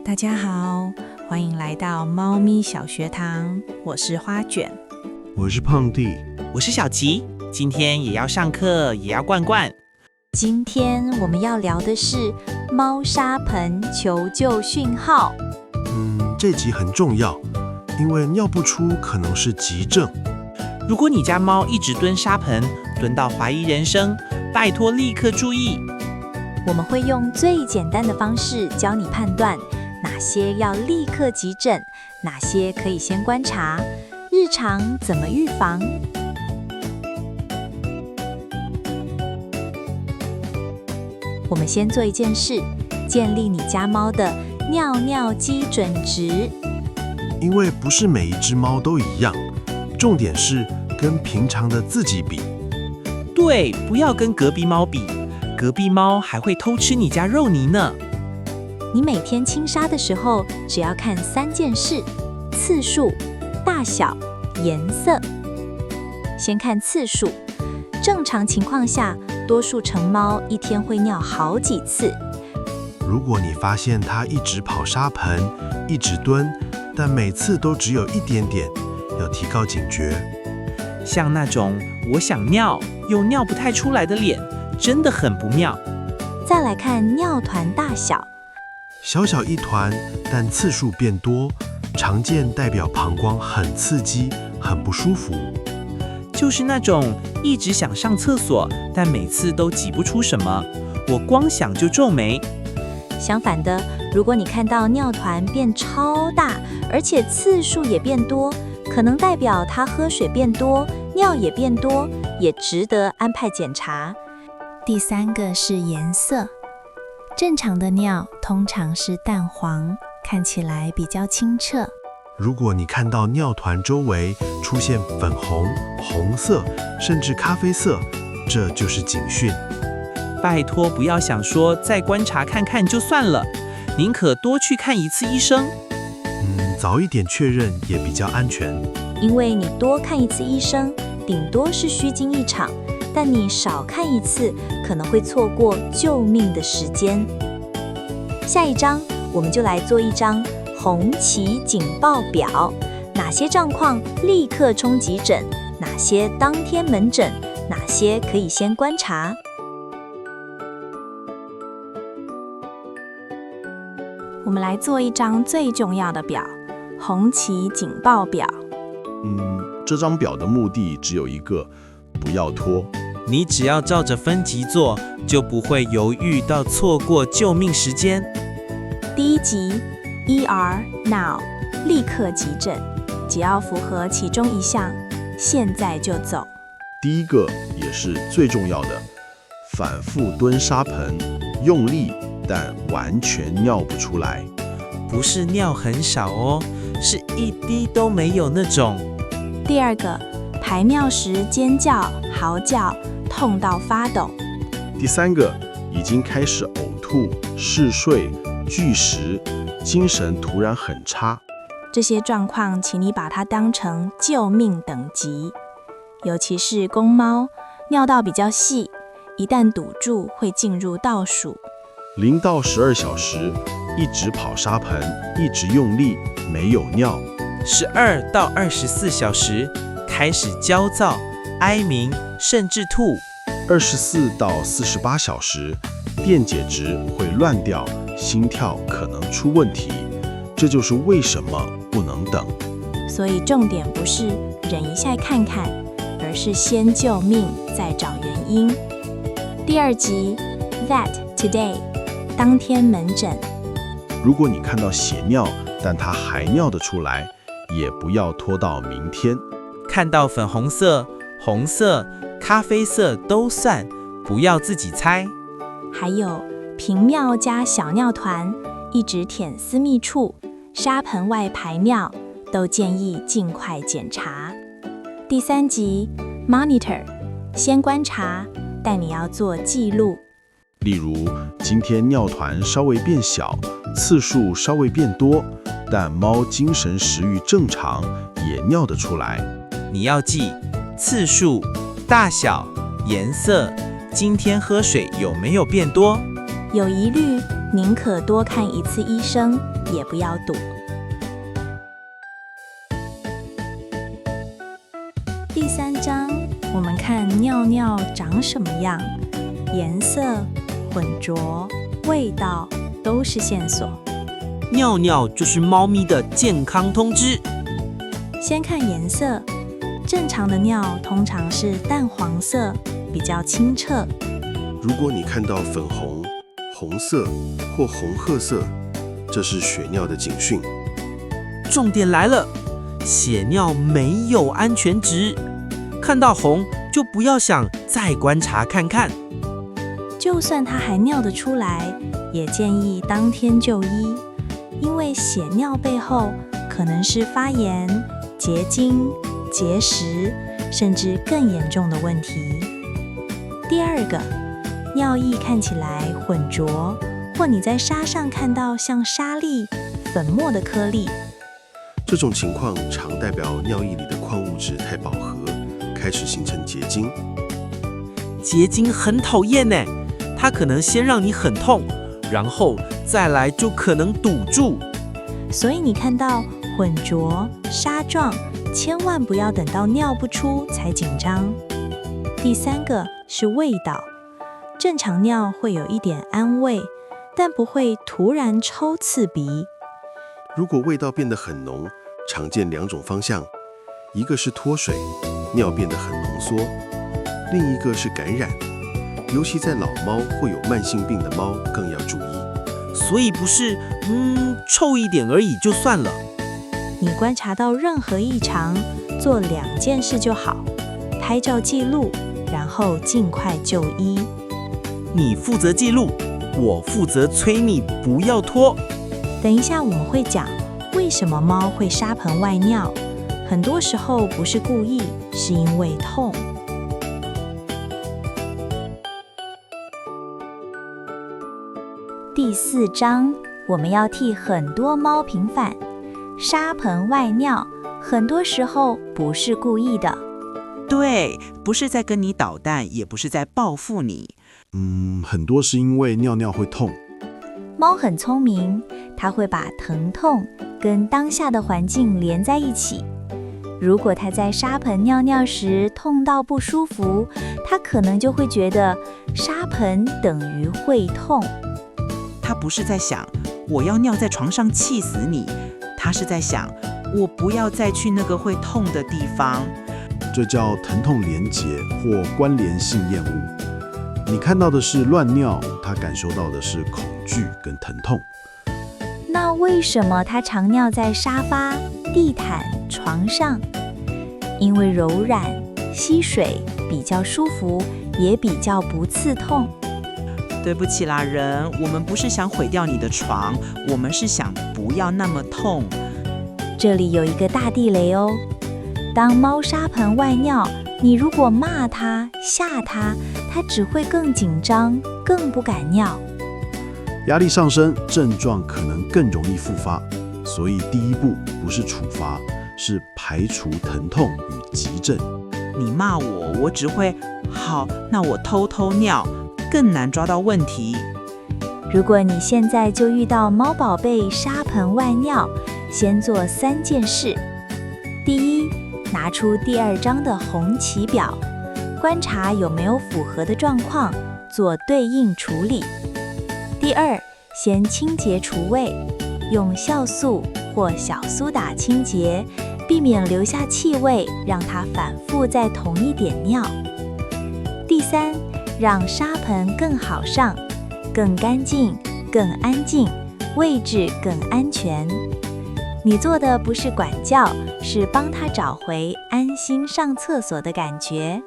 大家好，欢迎来到猫咪小学堂，我是花卷，我是胖弟，我是小吉，今天也要上课，也要罐罐。今天我们要聊的是猫砂盆求救讯号。这集很重要，因为尿不出可能是急症。如果你家猫一直蹲沙盆，蹲到怀疑人生，拜托立刻注意。我们会用最简单的方式教你判断哪些要立刻急诊，哪些可以先观察，日常怎么预防。我们先做一件事，建立你家猫的尿尿基准值。因为不是每一只猫都一样，重点是跟平常的自己比。对，不要跟隔壁猫比，隔壁猫还会偷吃你家肉泥呢。你每天清沙的时候，只要看3件事：次数、大小、颜色。先看次数，正常情况下，多数成猫一天会尿好几次。如果你发现它一直跑沙盆，一直蹲，但每次都只有一点点，要提高警觉。像那种我想尿又尿不太出来的脸，真的很不妙。再来看尿团大小，小小一团，但次数变多，常见代表膀胱很刺激，很不舒服。就是那种一直想上厕所，但每次都挤不出什么，我光想就皱眉。相反的，如果你看到尿团变超大，而且次数也变多，可能代表它喝水变多，尿也变多，也值得安排检查。第3个是颜色，正常的尿通常是淡黄，看起来比较清澈。如果你看到尿团周围出现粉红、红色，甚至咖啡色，这就是警讯。拜托不要想说再观察看看就算了，宁可多去看一次医生。早一点确认也比较安全。因为你多看一次医生，顶多是虚惊一场，但你少看一次，可能会错过救命的时间。下一章，我们就来做一张红旗警报表，哪些状况立刻冲急诊，哪些当天门诊，哪些可以先观察。我们来做一张最重要的表，红旗警报表。这张表的目的只有一个，不要拖。你只要照着分级做，就不会犹豫到错过救命时间。第1级 ER Now， 立刻急诊，只要符合其中一项，现在就走。第一个也是最重要的，反复蹲沙盆，用力但完全尿不出来。不是尿很少哦，是一滴都没有那种。第2个，排尿时尖叫、嚎叫，痛到发抖。第3个，已经开始呕吐、嗜睡、拒食，精神突然很差。这些状况，请你把它当成救命等级。尤其是公猫，尿道比较细，一旦堵住，会进入倒数。0到12小时，一直跑沙盆，一直用力，没有尿。12到24小时，开始焦躁、哀鸣，甚至吐。24到48小时，电解质会乱掉，心跳可能出问题。这就是为什么不能等。所以重点不是忍一下看看，而是先救命，再找原因。第2集 That Today， 当天门诊。如果你看到血尿，但它还尿得出来，也不要拖到明天。看到粉红色、红色、咖啡色都算，不要自己猜。还有频尿加小尿团，一直舔私密处，沙盆外排尿，都建议尽快检查。第3集 Monitor， 先观察，但你要做记录。例如，今天尿团稍微变小，次数稍微变多，但猫精神食欲正常，也尿得出来。你要记次数、大小、颜色，今天喝水有没有变多？有疑虑，宁可多看一次医生，也不要赌。第3章，我们看尿尿长什么样，颜色、混浊、味道都是线索。尿尿就是猫咪的健康通知。先看颜色，正常的尿通常是淡黄色，比较清澈。如果你看到粉红、红色或红褐色，这是血尿的警讯。重点来了，血尿没有安全值，看到红就不要想再观察看看。就算它还尿得出来，也建议当天就医，因为血尿背后可能是发炎、结晶、结石，甚至更严重的问题。第2个，尿液看起来浑浊，或你在沙上看到像沙粒、粉末的颗粒，这种情况常代表尿液里的矿物质太饱和，开始形成结晶。结晶很讨厌呢，它可能先让你很痛，然后再来就可能堵住。所以你看到浑浊、沙状，千万不要等到尿不出才紧张。第3个是味道，正常尿会有一点氨味，但不会突然抽刺鼻。如果味道变得很浓，常见2种方向，一个是脱水，尿变得很浓缩，另一个是感染，尤其在老猫或有慢性病的猫更要注意。所以不是臭一点而已就算了。你观察到任何异常，做2件事就好：拍照记录，然后尽快就医。你负责记录，我负责催你不要拖。等一下我们会讲为什么猫会沙盆外尿，很多时候不是故意，是因为痛。第4章，我们要替很多猫平反。沙盆外尿，很多时候不是故意的。对，不是在跟你捣蛋，也不是在报复你。很多是因为尿尿会痛。猫很聪明，它会把疼痛跟当下的环境连在一起。如果它在沙盆尿尿时痛到不舒服，它可能就会觉得沙盆等于会痛。它不是在想我要尿在床上气死你，它是在想我不要再去那个会痛的地方。这叫疼痛连结或关联性厌恶。你看到的是乱尿，它感受到的是恐惧跟疼痛。那为什么它常尿在沙发、地毯、床上？因为柔软、吸水，比较舒服，也比较不刺痛。对不起啦，人，我们不是想毁掉你的床，我们是想不要那么痛。这里有一个大地雷哦。当猫沙盆外尿，你如果骂它、吓它，它只会更紧张，更不敢尿。压力上升，症状可能更容易复发，所以第一步不是处罚，是排除疼痛与急症。你骂我，我只会好，那我偷偷尿，更难抓到问题。如果你现在就遇到猫宝贝沙盆外尿，先做3件事。第一，拿出第2章的红旗表，观察有没有符合的状况，做对应处理。第2，先清洁除味，用酵素或小苏打清洁，避免留下气味，让它反复在同一点尿。第3，让沙盆更好上，更干净，更安静，位置更安全。你做的不是管教，是帮他找回安心上厕所的感觉。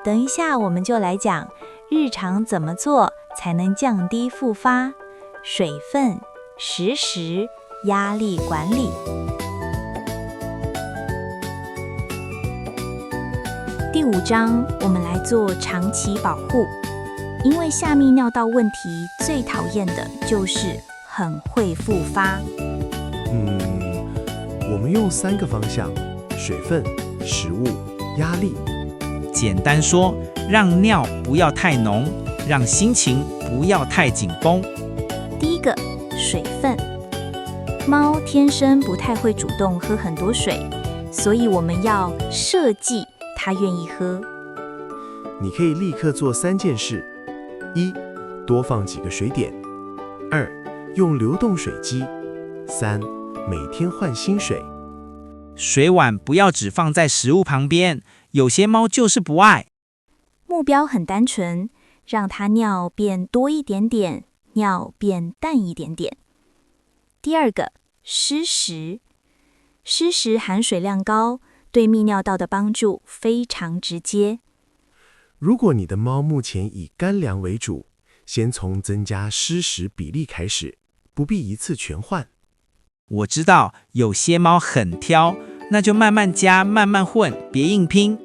等一下我们就来讲日常怎么做才能降低复发、水分、食时、压力管理。第5章，我们来做长期保护。因为下泌尿道问题最讨厌的就是很会复发。我们用3个方向：水分、食物、压力。简单说，让尿不要太浓，让心情不要太紧绷。第1个，水分。猫天生不太会主动喝很多水，所以我们要设计它愿意喝。你可以立刻做3件事：一、多放几个水点；二、用流动水机；三、每天换新水。水碗不要只放在食物旁边，有些猫就是不爱。目标很单纯，让它尿变多一点点，尿变淡一点点。第二个，湿食。湿食含水量高，对泌尿道的帮助非常直接。如果你的猫目前以干粮为主，先从增加湿食比例开始，不必一次全换。我知道有些猫很挑，那就慢慢加，慢慢混，别硬拼。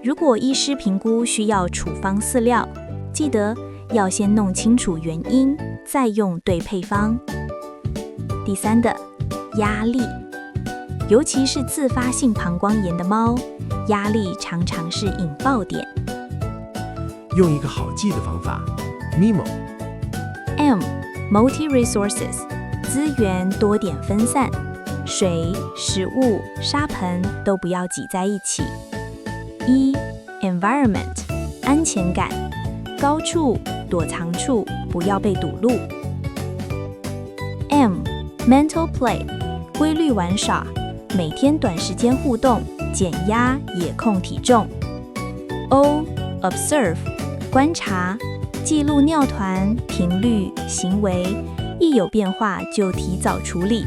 如果医师评估需要处方饲料，记得要先弄清楚原因，再用对配方。第三的，压力。尤其是自发性膀胱炎的猫，压力常常是引爆点。用一个好记的方法 ，MIMO。M Multi-resources， 资源多点分散，水、食物、沙盆都不要挤在一起。E Environment， 安全感，高处、躲藏处不要被堵路。M Mental Play， 规律玩耍，每天短时间互动，减压也控体重。O Observe， 观察，记录尿团、频率、行为，一有变化就提早处理。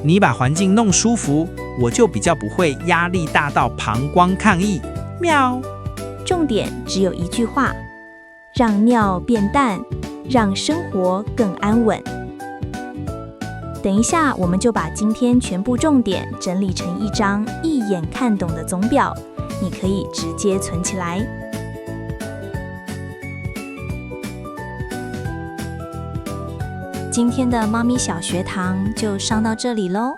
你把环境弄舒服，我就比较不会压力大到膀胱抗议。喵！重点只有一句话：让尿变淡，让生活更安稳。等一下，我们就把今天全部重点整理成一张一眼看懂的总表，你可以直接存起来。今天的猫咪小学堂就上到这里咯。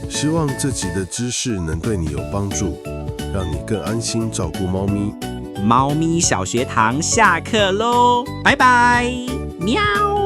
希望这集的知识能对你有帮助，让你更安心照顾猫咪。猫咪小学堂下课喽，拜拜，喵。